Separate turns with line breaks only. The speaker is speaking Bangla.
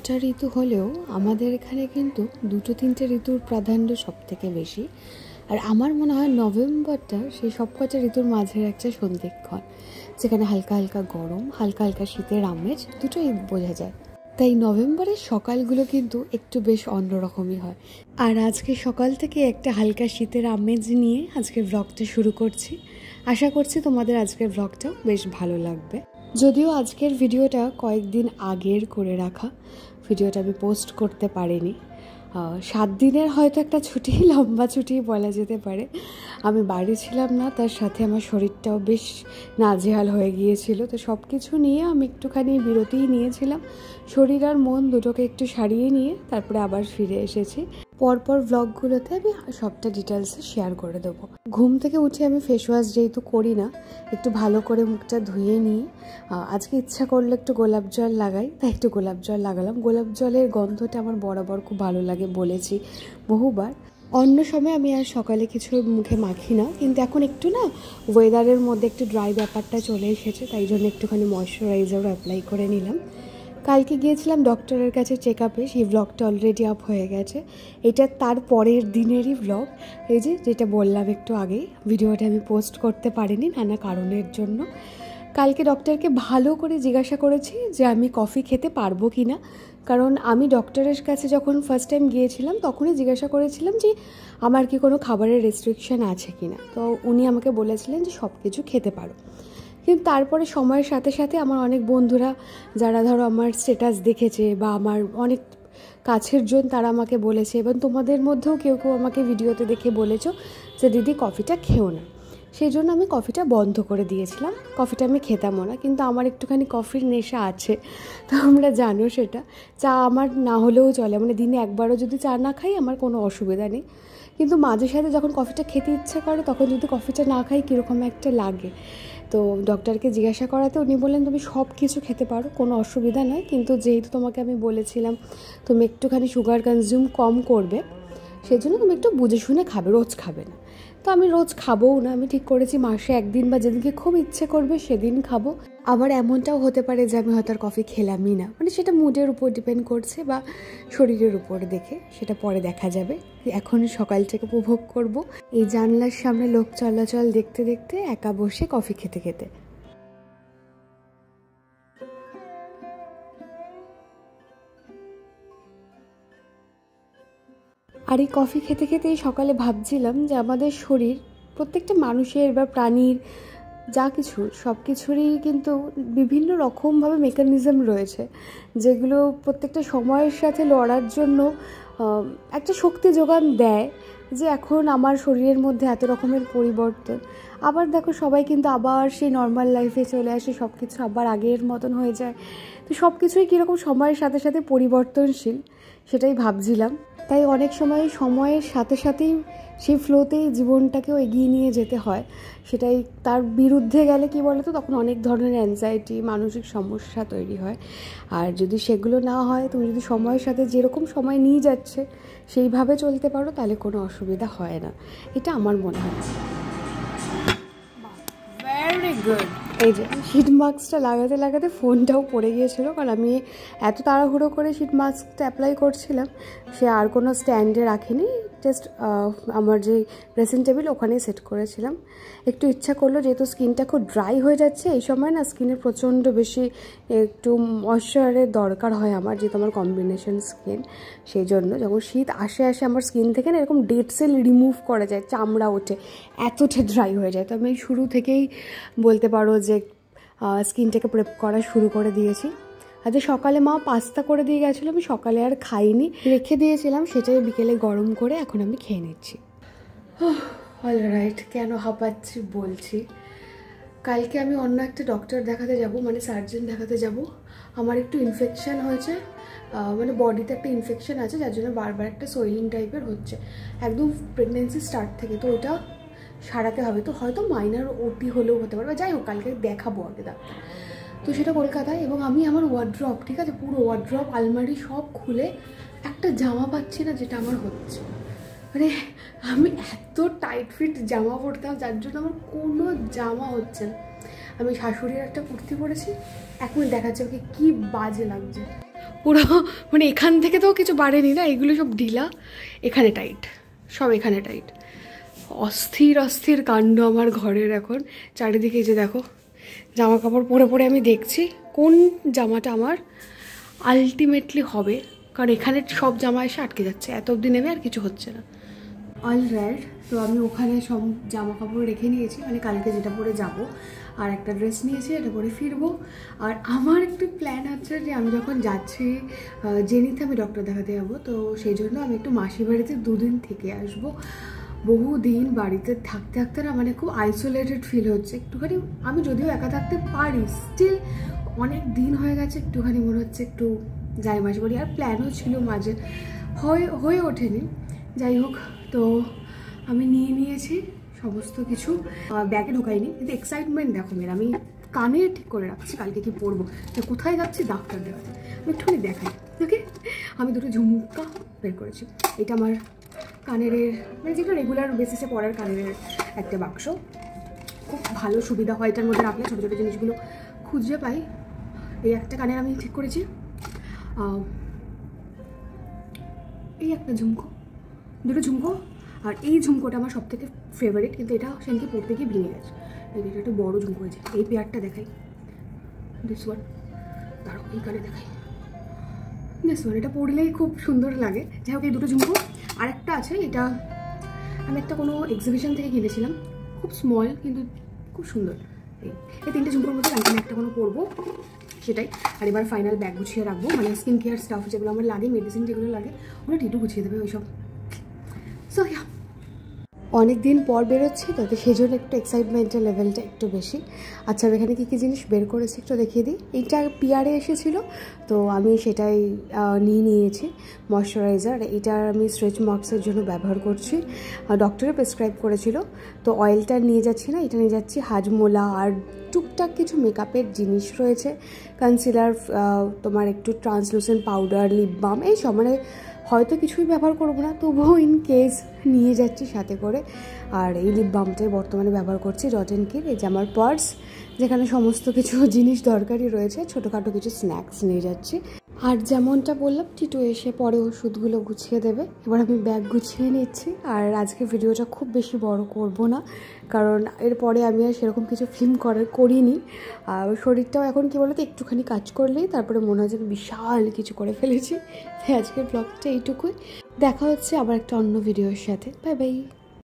ছটা ঋতু হলেও আমাদের এখানে কিন্তু দুটো তিনটে ঋতুর প্রাধান্য সব থেকে বেশি। আর আমার মনে হয় নভেম্বরটা সেই সব কটা ঋতুর মাঝের একটা সন্ধিক্ষণ, যেখানে হালকা হালকা গরম, হালকা হালকা শীতের আমেজ দুটোই বোঝা যায়। তাই নভেম্বরের সকালগুলো কিন্তু একটু বেশ অন্যরকমই হয়। আর আজকে সকাল থেকে একটা হালকা শীতের আমেজ নিয়ে আজকের ব্লগটা শুরু করছি। আশা করছি তোমাদের আজকের ব্লগটাও বেশ ভালো লাগবে। যদিও আজকের ভিডিওটা কয়েকদিন আগের করে রাখা, ভিডিওটা আমি পোস্ট করতে পারিনি। 7 দিনের হয়তো একটা ছুটি, লম্বা ছুটি বলা যেতে পারে। আমি বাড়ি ছিলাম না, তার সাথে আমার শরীরটাও বেশ নাজেহাল হয়ে গিয়েছিল। তো সব কিছু নিয়ে আমি একটুখানি বিরতিই নিয়েছিলাম, শরীর আর মন দুটোকে একটু সারিয়ে নিয়ে তারপরে আবার ফিরে এসেছি। পরপর ব্লগগুলোতে আমি সবটা ডিটেলসে শেয়ার করে দেবো। ঘুম থেকে উঠে আমি ফেস ওয়াশ যেহেতু করি না, একটু ভালো করে মুখটা ধুয়ে নিয়ে আজকে ইচ্ছা করলে একটু গোলাপ জল লাগাই, তাই একটু গোলাপ জল লাগালাম। গোলাপ জলের গন্ধটা আমার বরাবর খুব ভালো লাগে, বলেছি বহুবার। অন্য সময় আমি আর সকালে কিছু মুখে মাখি না, কিন্তু এখন একটু না ওয়েদারের মধ্যে একটু ড্রাই ব্যাপারটা চলে এসেছে, তাই জন্য একটুখানি ময়শ্চারাইজারও অ্যাপ্লাই করে নিলাম। কালকে গিয়েছিলাম ডক্টরের কাছে চেক আপে, সেই ব্লগটা অলরেডি আপ হয়ে গেছে। এটা তার পরের দিনেরই ব্লগ। এই যেটা বললাম একটু আগেই, ভিডিওটা আমি পোস্ট করতে পারিনি নানা কারণের জন্য। কালকে ডক্টরকে ভালো করে জিজ্ঞাসা করেছি যে আমি কফি খেতে পারবো কি না, কারণ আমি ডক্টরের কাছে যখন ফার্স্ট টাইম গিয়েছিলাম তখনই জিজ্ঞাসা করেছিলাম যে আমার কি কোনো খাবারের রেস্ট্রিকশান আছে কি না। তো উনি আমাকে বলেছিলেন যে সব কিছু খেতে পারো। কিন্তু তারপরে সময়ের সাথে সাথে আমার অনেক বন্ধুরা, যারা ধরো আমার স্ট্যাটাস দেখেছে বা আমার অনেক কাছের জন, তারা আমাকে বলেছে, এবং তোমাদের মধ্যেও কেউ কেউ আমাকে ভিডিওতে দেখে বলেছো যে দিদি কফিটা খেও না। সেই জন্য আমি কফিটা বন্ধ করে দিয়েছিলাম। কফিটা আমি খেতামও না, কিন্তু আমার একটুখানি কফির নেশা আছে, তো আমরা জানো সেটা। চা আমার না হলেও চলে, মানে দিনে একবারও যদি চা না খাই আমার কোনো অসুবিধা নেই, কিন্তু মাঝে সাথে যখন কফিটা খেতে ইচ্ছা করে তখন যদি কফিটা না খাই কীরকম একটা লাগে। তো ডক্টরকে জিজ্ঞাসা করাতে উনি বললেন তুমি সব কিছু খেতে পারো, কোনো অসুবিধা নয়, কিন্তু যেহেতু তোমাকে আমি বলেছিলাম তুমি একটুখানি সুগার কনজিউম কম করবে, সেই জন্য তুমি একটু বুঝে শুনে খাবে, রোজ খাবে না। তো আমি রোজ খাবোও না, আমি ঠিক করেছি মাসে একদিন বা যেদিনকে খুব ইচ্ছে করবে সেদিন খাবো। আবার এমনটাও হতে পারে যে আমি হয়তো আর কফি খেলামই না, মানে সেটা মুডের উপর ডিপেন্ড করছে বা শরীরের উপর দেখে, সেটা পরে দেখা যাবে। এখন সকালটাকে উপভোগ করব এই জানলার সামনে লোক চলাচল দেখতে দেখতে, একা বসে কফি খেতে খেতে। আর এই কফি খেতে খেতেই সকালে ভাবছিলাম যে আমাদের শরীর, প্রত্যেকটা মানুষের বা প্রাণীর, যা কিছু সব কিছুরই কিন্তু বিভিন্ন রকমভাবে মেকানিজম রয়েছে, যেগুলো প্রত্যেকটা সময়ের সাথে লড়ার জন্য একটা শক্তি যোগান দেয়। যে এখন আমার শরীরের মধ্যে এত রকমের পরিবর্তন, আবার দেখো সবাই কিন্তু আবার সেই নর্মাল লাইফে চলে আসে, সব কিছু আবার আগের মতন হয়ে যায়। তো সব কিছুই কীরকম সময়ের সাথে সাথে পরিবর্তনশীল, সেটাই ভাবছিলাম। তাই অনেক সময় সময়ের সাথে সাথেই সেই ফ্লোতেই জীবনটাকেও এগিয়ে নিয়ে যেতে হয়। সেটাই তার বিরুদ্ধে গেলে কি বলো তো, তখন অনেক ধরনের অ্যাংজাইটি, মানসিক সমস্যা তৈরি হয়। আর যদি সেগুলো না হয়, তুমি যদি সময়ের সাথে যেরকম সময় নিয়ে যাচ্ছে সেইভাবে চলতে পারো, তাহলে কোনো অসুবিধা হয় না, এটা আমার মনে হয়। Very good. এই যে শিট মাস্কটা লাগাতে লাগাতে ফোনটাও পড়ে গিয়েছিলো, কারণ আমি এত তাড়াহুড়ো করে শিট মাস্কটা অ্যাপ্লাই করছিলাম, সে আর কোনো স্ট্যান্ডে রাখিনি, জাস্ট আমার যে ড্রেসিং টেবিল ওখানেই সেট করেছিলাম। একটু ইচ্ছা করলো, যেহেতু স্কিনটা খুব ড্রাই হয়ে যাচ্ছে এই সময় না, স্কিনের প্রচণ্ড বেশি একটু ময়শ্চারের দরকার হয় আমার, যেহেতু আমার কম্বিনেশন স্কিন। সেই জন্য যখন শীত আসে আমার স্কিন থেকে না এরকম ডেড সেল রিমুভ করা যায়, চামড়া ওঠে, এতটা ড্রাই হয়ে যায়। তো আমি শুরু থেকেই বলতে পারো যে স্কিনটাকে প্রেপ করা শুরু করে দিয়েছি। আজ সকালে মা পাস্তা করে দিয়ে গেছিলো, আমি সকালে আর খাইনি, রেখে দিয়েছিলাম, সেটাই বিকেলে গরম করে এখন আমি খেয়ে নিচ্ছি। অলরাইট, কেন হাঁপাচ্ছি বলছি। কালকে আমি অন্য একটা ডক্টর দেখাতে যাব, মানে সার্জন দেখাতে যাব। আমার একটু ইনফেকশান হয়েছে, মানে বডিতে একটা ইনফেকশান আছে, যার জন্য বারবার একটা সোয়েলিং টাইপের হচ্ছে, একদম প্রেগনেন্সি স্টার্ট থেকে। তো ওটা সারাতে হবে, তো হয়তো মাইনার ওটি হলেও হতে পারে, যাই হোক কালকে দেখাবো আগে ডাক্তার। তো সেটা কলকাতায়, এবং আমি আমার ওয়ার্ড্রপ, ঠিক আছে, পুরো ওয়ার্ড্রপ আলমারি সব খুলে একটা জামা পাচ্ছি না যেটা আমার হচ্ছে। মানে আমি এত টাইট ফিট জামা পরতাম, যার জন্য আমার কোনো জামা হচ্ছে না। আমি শাশুড়ির একটা কুর্তি পরেছি, এখন দেখাচ্ছে ওকে কি বাজে লাগছে। পুরো মানে এখান থেকে তো কিছু বাড়েনি না, এগুলো সব ঢিলা, এখানে টাইট, সব এখানে টাইট। অস্থির অস্থির কাণ্ড আমার ঘরের এখন। চারিদিকে যে দেখো জামা কাপড় পরে পরে আমি দেখছি কোন জামাটা আমার আলটিমেটলি হবে, কারণ এখানে সব জামা এসে আটকে যাচ্ছে, এত অবধি নেমে আর কিছু হচ্ছে না। অলরাইট, তো আমি ওখানে সব জামা কাপড় রেখে নিয়েছি, মানে কালকে যেটা পরে যাব, আর একটা ড্রেস নিয়েছি, এটা পরে ফিরবো। আর আমার একটু প্ল্যান আছে যে আমি যখন যাচ্ছি জেনিতে আমি ডক্টর দেখাতে যাবো, তো সেই জন্য আমি একটু মাসির বাড়িতে 2 দিন থেকে আসবো। বহুদিন বাড়িতে থাকতে থাকতে না মানে খুব আইসোলেটেড ফিল হচ্ছে একটুখানি। আমি যদিও একা থাকতে পারি, স্টিল অনেক দিন হয়ে গেছে, একটুখানি মনে হচ্ছে একটু যাই মাসির বাড়ি। আর প্ল্যানও ছিল মাঝে, হয়ে ওঠেনি। যাই হোক, তো আমি নিয়ে নিয়েছি সমস্ত কিছু, ব্যাগে ঢোকাইনি, কিন্তু এক্সাইটমেন্ট দেখো মেয়ের। আমি কানে ঠিক করে রাখছি কালকে কি পরবো, তো কোথায় যাচ্ছি ডাক্তার দেখাতে, আমি একটুখানি দেখাই। ওকে, আমি 2টো ঝুমকা বের করেছি। এটা আমার কানের, মানে যেটা রেগুলার বেসিসে পরার কানের একটা বাক্স, খুব ভালো সুবিধা হয় এটার মধ্যে রাখলে, ছোটো ছোটো জিনিসগুলো খুঁজে পাই। এই একটা কানের আমি ঠিক করেছি, এই একটা ঝুমকো, 2টো ঝুমকো। আর এই ঝুমকোটা আমার সব থেকে ফেভারিট, কিন্তু এটা সেদিনকে পড়তে গিয়ে ভেঙে গেছে। এটা একটা বড়ো ঝুমকো হয়েছে। এই পেয়ারটা দেখাই, দিস ওয়ান, দাঁড়াও এই কানে দেখাই, দিস ওয়ান। এটা পড়লেই খুব সুন্দর লাগে। যাই হোক, এই 2টো ঝুমকো। আরেকটা আছে, এটা আমি একটা কোনো এক্সিবিশন থেকে কিনেছিলাম, খুব স্মল কিন্তু খুব সুন্দর। এই 3টে ঝুমকোর মধ্যে আমি একটা কোনো পরবো, সেটাই। আর এবার ফাইনাল ব্যাগ গুছিয়ে রাখবো, মানে স্কিন কেয়ার স্টাফ যেগুলো আমার লাগে, মেডিসিন যেগুলো লাগে, ওগুলো টিটু গুছিয়ে দেবে ওইসব। সো ইয়া, অনেক দিন পর বেরোচ্ছি তো, সেই জন্য একটু এক্সাইটমেন্টের লেভেলটা একটু বেশি। আচ্ছা, এখানে কী কী জিনিস বের করেছি একটু দেখিয়ে দিই। এইটা পিয়ারে এসেছিলো, তো আমি সেটাই নিয়েছি। ময়শ্চারাইজার, এটার আমি স্ট্রেচ মার্কসের জন্য ব্যবহার করছি, ডক্টরে প্রেসক্রাইব করেছিল। তো অয়েলটা নিয়ে যাচ্ছি না, এটা নিয়ে যাচ্ছি হাজমোলা। আর টুকটাক কিছু মেকআপের জিনিস রয়েছে, কনসিলার, তোমার একটু ট্রান্সলুসেন্ট পাউডার, লিপ বাম, এই সব। মানে হয়তো কিছুই ব্যবহার করবো না, তবুও ইন কেস নিয়ে যাচ্ছি সাথে করে। আর এই লিপ বামটাই বর্তমানে ব্যবহার করছি, ডট অ্যান্ড কির। এই যে আমার পার্স, যেখানে সমস্ত কিছু জিনিস দরকারি রয়েছে, ছোটোখাটো কিছু স্ন্যাক্স নিয়ে যাচ্ছি। আর যেমনটা বললাম, টিটু এসে পরে ওষুধগুলো গুছিয়ে দেবে। এবার আমি ব্যাগ গুছিয়ে নিচ্ছি। আর আজকে ভিডিওটা খুব বেশি বড় করব না, কারণ এরপরে আমি আর সেরকম কিছু ফিল্ম করিনি। আর শরীরটাও এখন কী বলতো, একটুখানি কাজ করলেই তারপরে মনে হয় যে বিশাল কিছু করে ফেলেছি। তাই আজকের ব্লগটা এইটুকুই। দেখা হচ্ছে আবার একটা অন্য ভিডিওর সাথে। Bye bye.